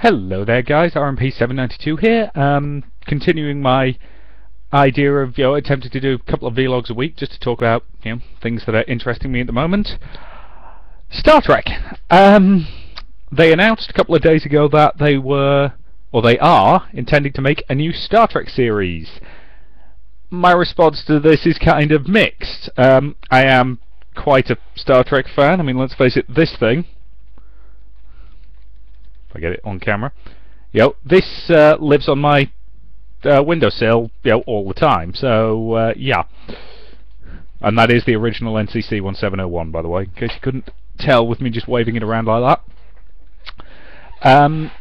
Hello there guys, RMP792 here, continuing my idea of attempting to do a couple of vlogs a week just to talk about things that are interesting me at the moment. Star Trek! They announced a couple of days ago that they are intending to make a new Star Trek series. My response to this is kind of mixed. I am quite a Star Trek fan. I mean, let's face it, this thing, I get it on camera. This lives on my windowsill, all the time. So yeah, and that is the original NCC 1701, by the way, in case you couldn't tell with me just waving it around like that.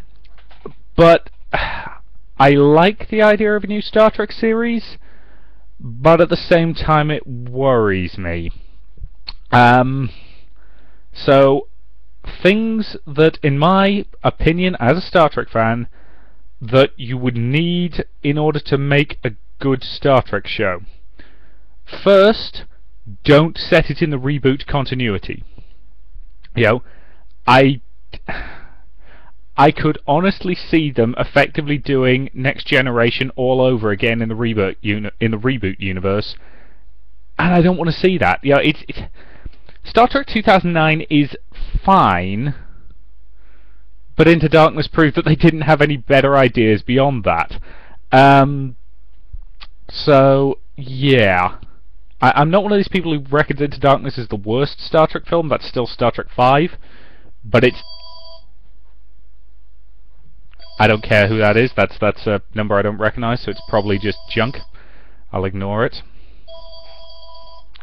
But I like the idea of a new Star Trek series, but at the same time it worries me. So things that, in my opinion, as a Star Trek fan, that you would need in order to make a good Star Trek show. First, don't set it in the reboot continuity. I could honestly see them effectively doing Next Generation all over again in the reboot universe, and I don't want to see that. Star Trek 2009 is fine, but Into Darkness proved that they didn't have any better ideas beyond that. So yeah, I'm not one of these people who reckons Into Darkness is the worst Star Trek film. That's still Star Trek V, but it's... I don't care who that is. That's a number I don't recognize, so it's probably just junk. I'll ignore it.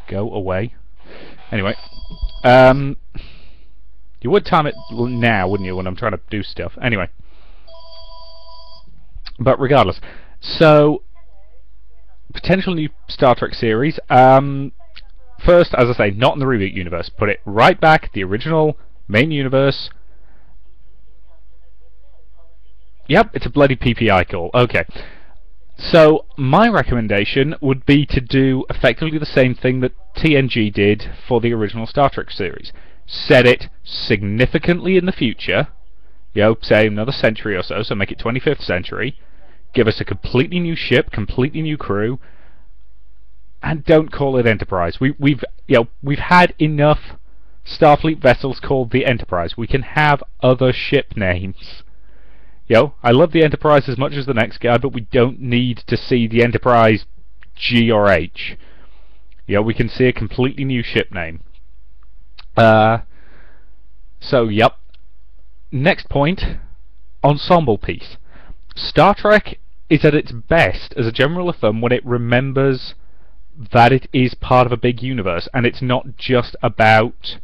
Go away. Anyway, you would time it now, wouldn't you, when I'm trying to do stuff? Anyway, but regardless, so potential new Star Trek series. First, as I say, not in the reboot universe. Put it right back, the original main universe. Yep, it's a bloody PPI call. Okay. So, my recommendation would be to do effectively the same thing that TNG did for the original Star Trek series. Set it significantly in the future, say another century or so, so make it 25th century, give us a completely new ship, completely new crew, and don't call it Enterprise. We've had enough Starfleet vessels called the Enterprise. We can have other ship names. I love the Enterprise as much as the next guy, but we don't need to see the Enterprise G or H. We can see a completely new ship name. So, yep. Next point, ensemble piece. Star Trek is at its best as a general rule of thumb when it remembers that it is part of a big universe, and it's not just about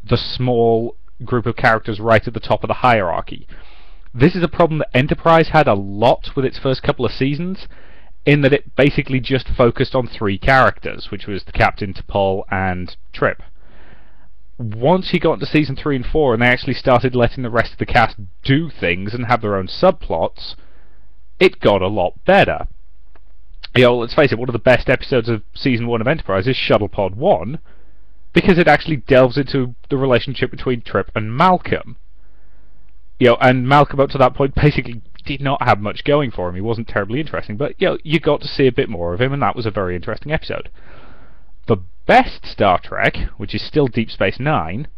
the small group of characters right at the top of the hierarchy. This is a problem that Enterprise had a lot with its first couple of seasons, in that it basically just focused on 3 characters, which was the Captain, T'Pol, and Trip. Once you got into season 3 and 4, and they actually started letting the rest of the cast do things and have their own subplots, it got a lot better. Let's face it, one of the best episodes of season 1 of Enterprise is Shuttle Pod 1, because it actually delves into the relationship between Trip and Malcolm. And Malcolm up to that point basically did not have much going for him. He wasn't terribly interesting, but you got to see a bit more of him, and that was a very interesting episode. The best Star Trek, which is still Deep Space Nine,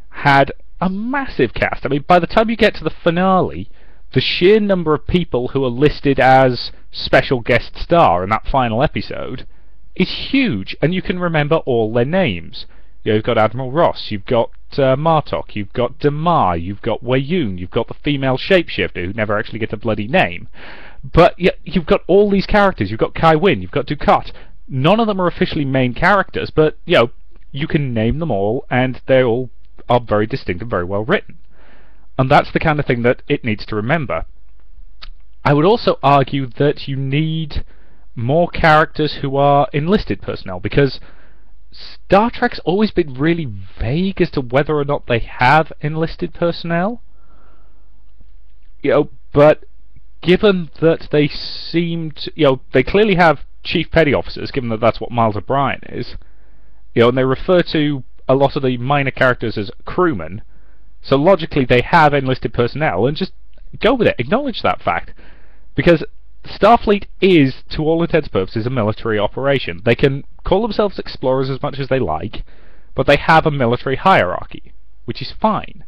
had a massive cast. I mean, by the time you get to the finale, the sheer number of people who are listed as special guest star in that final episode is huge, and you can remember all their names. You've got Admiral Ross, you've got Martok, you've got Damar, you've got Weyoun, you've got the female shapeshifter who never actually gets a bloody name. But you've got all these characters. You've got Kai Wynn, you've got Dukat. None of them are officially main characters, but you can name them all, and they all are very distinct and very well written. And that's the kind of thing that it needs to remember. I would also argue that you need more characters who are enlisted personnel, because Star Trek's always been really vague as to whether or not they have enlisted personnel. But given that they seem to, they clearly have Chief Petty Officers, given that that's what Miles O'Brien is, and they refer to a lot of the minor characters as crewmen, so logically they have enlisted personnel, and just go with it. Acknowledge that fact. Because Starfleet is, to all intents and purposes, a military operation. They can call themselves explorers as much as they like, but they have a military hierarchy, which is fine.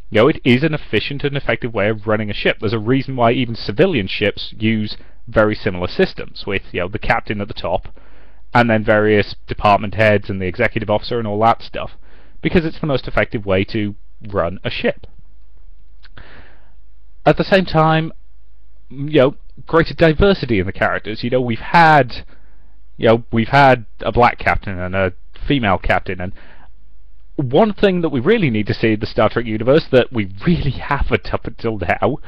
You know, it is an efficient and effective way of running a ship. There's a reason why even civilian ships use very similar systems, with, you know, the captain at the top, and then various department heads and the executive officer and all that stuff, because it's the most effective way to run a ship. At the same time, you know, greater diversity in the characters. You know, we've had a black captain and a female captain, and one thing that we really need to see in the Star Trek universe that we really haven't up until now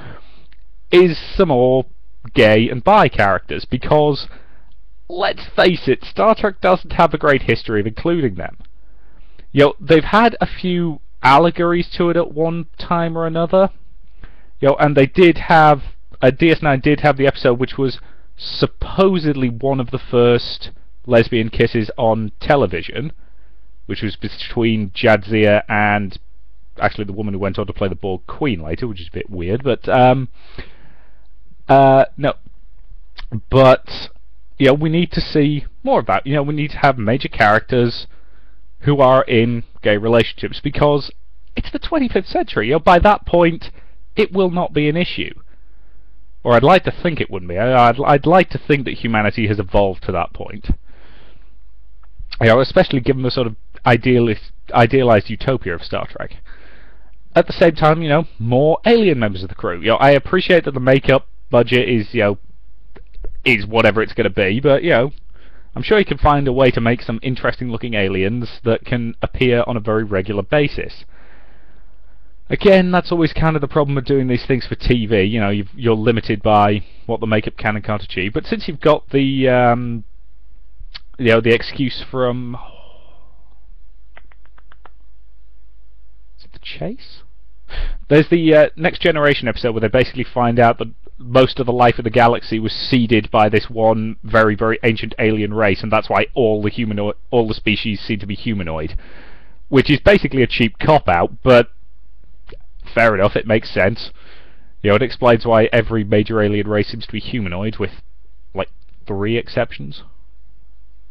is some more gay and bi characters, because let's face it, Star Trek doesn't have a great history of including them. You know, they've had a few allegories to it at one time or another. You know, and they did have DS9 did have the episode which was supposedly one of the first lesbian kisses on television, which was between Jadzia and actually the woman who went on to play the Borg Queen later, which is a bit weird, but no. But you know, we need to see more of that. You know, we need to have major characters who are in gay relationships, because it's the 25th century. You know, by that point, it will not be an issue. Or I'd like to think it wouldn't be. I'd like to think that humanity has evolved to that point. You know, especially given the sort of idealized utopia of Star Trek. At the same time, you know, more alien members of the crew. You know, I appreciate that the makeup budget is, you know, is whatever it's going to be, but, you know, I'm sure you can find a way to make some interesting looking aliens that can appear on a very regular basis. Again, that's always kind of the problem with doing these things for TV. You know, you're limited by what the makeup can and can't achieve. But since you've got the, you know, the excuse from, is it The Chase? There's the Next Generation episode where they basically find out that most of the life of the galaxy was seeded by this one very, very ancient alien race, and that's why all the species seem to be humanoid, which is basically a cheap cop-out, but fair enough, it makes sense. You know, it explains why every major alien race seems to be humanoid, with, like, 3 exceptions?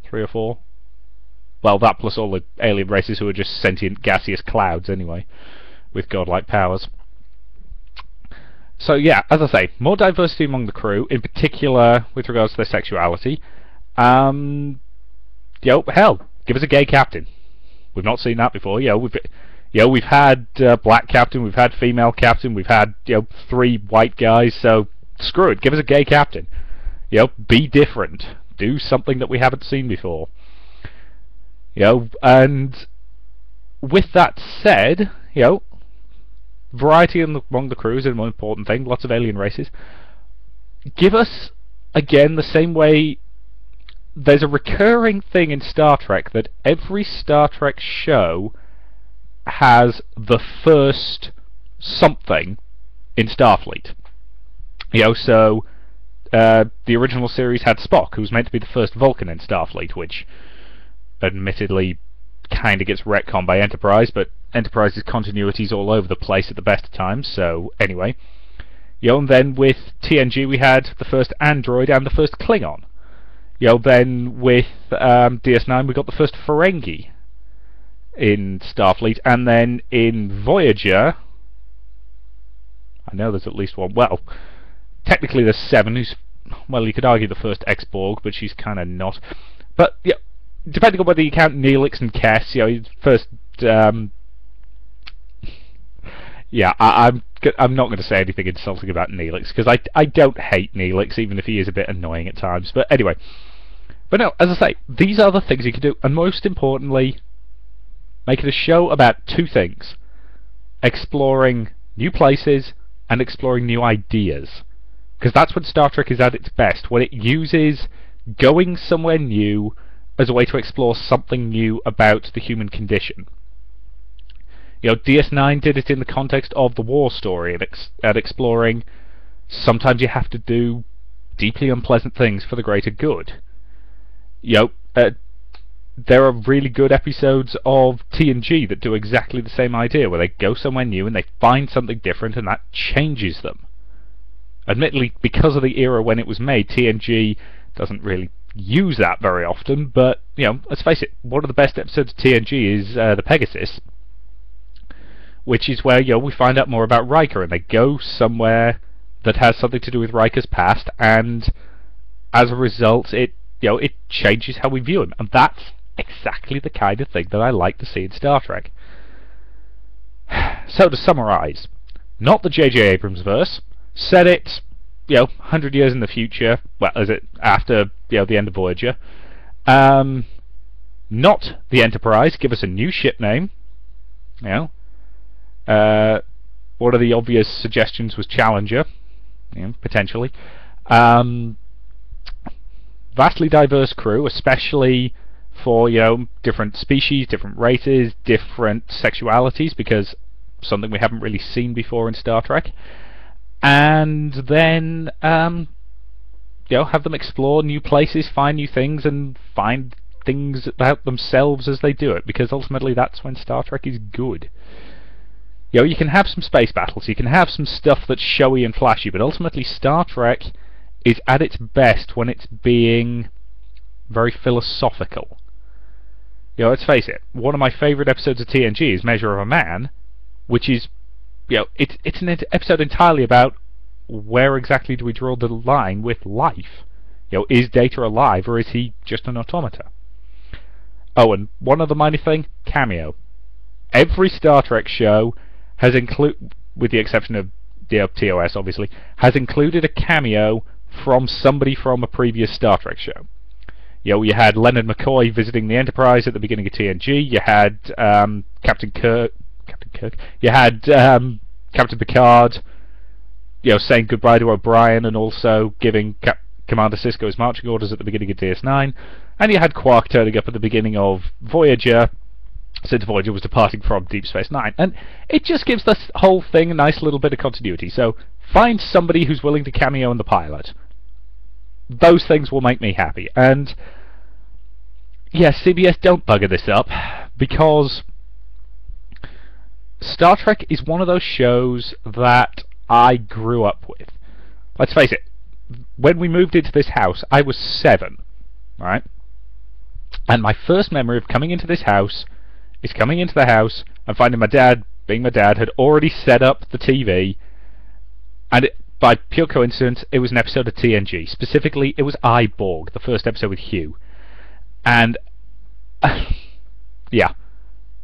3 or 4? Well, that plus all the alien races who are just sentient gaseous clouds, anyway, with godlike powers. So, yeah, as I say, more diversity among the crew, in particular with regards to their sexuality. You know, hell, give us a gay captain. We've not seen that before. You know, we've had black captain, we've had female captain, we've had, you know, 3 white guys, so screw it, give us a gay captain. You know, be different. Do something that we haven't seen before. You know, and with that said, you know, variety among the crew is a more important thing, lots of alien races. Give us, again, the same way. There's a recurring thing in Star Trek that every Star Trek show has the first something in Starfleet. You know, so the original series had Spock, who was meant to be the first Vulcan in Starfleet, which admittedly kind of gets retconned by Enterprise, but Enterprise's continuity's all over the place at the best of times, so anyway. You know, and then with TNG we had the first android and the first Klingon. You know, then with DS9 we got the first Ferengi in Starfleet, and then in Voyager, I know there's at least one, well, technically there's 7, who's, well, you could argue the first ex-Borg, but she's kind of not. But, yeah, depending on whether you count Neelix and Kes, you know, first, yeah, I'm not going to say anything insulting about Neelix, because I don't hate Neelix, even if he is a bit annoying at times, but anyway. But no, as I say, these are the things you can do, and most importantly, make it a show about 2 things: exploring new places and exploring new ideas. Because that's when Star Trek is at its best, when it uses going somewhere new as a way to explore something new about the human condition. You know, DS9 did it in the context of the war story, and exploring sometimes you have to do deeply unpleasant things for the greater good. You know, there are really good episodes of TNG that do exactly the same idea, where they go somewhere new and they find something different and that changes them. Admittedly, because of the era when it was made, TNG doesn't really use that very often, but, you know, let's face it, one of the best episodes of TNG is the Pegasus, which is where, you know, we find out more about Riker, and they go somewhere that has something to do with Riker's past, and as a result, it changes how we view him, and that's exactly the kind of thing that I like to see in Star Trek. So to summarise, not the J.J. Abrams verse. Set it, 100 years in the future. Well, is it after, the end of Voyager? Not the Enterprise. Give us a new ship name. One of the obvious suggestions was Challenger, potentially. Vastly diverse crew, especially for different species, different races, different sexualities, because something we haven't really seen before in Star Trek. And then have them explore new places, find new things, and find things about themselves as they do it, because ultimately that's when Star Trek is good. You can have some space battles, you can have some stuff that's showy and flashy, but ultimately Star Trek is at its best when it's being very philosophical. Let's face it, one of my favourite episodes of TNG is Measure of a Man, which is, it's an episode entirely about where exactly do we draw the line with life. Is Data alive, or is he just an automata? Oh, and one other minor thing, cameo. Every Star Trek show has with the exception of TOS obviously, has included a cameo from somebody from a previous Star Trek show. You had Leonard McCoy visiting the Enterprise at the beginning of TNG. You had Captain Kirk. You had Captain Picard, saying goodbye to O'Brien and also giving Commander Sisko his marching orders at the beginning of DS9. And you had Quark turning up at the beginning of Voyager, since Voyager was departing from Deep Space Nine. And it just gives this whole thing a nice little bit of continuity. So find somebody who's willing to cameo in the pilot. Those things will make me happy. And yes, CBS, don't bugger this up, because Star Trek is one of those shows that I grew up with. Let's face it, when we moved into this house, I was 7, right? And my first memory of coming into this house is coming into the house and finding my dad, being my dad, had already set up the TV, and by pure coincidence, it was an episode of TNG. Specifically, it was I, Borg, the first episode with Hugh. And, yeah,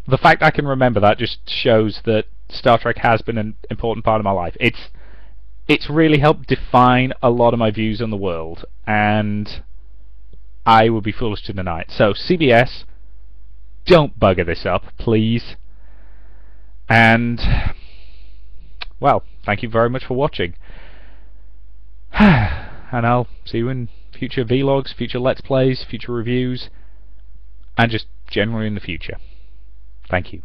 the fact I can remember that just shows that Star Trek has been an important part of my life. It's really helped define a lot of my views on the world, and I would be foolish to deny it. So, CBS, don't bugger this up, please. And, well, thank you very much for watching. And I'll see you in future vlogs, future Let's Plays, future reviews, and just generally in the future. Thank you.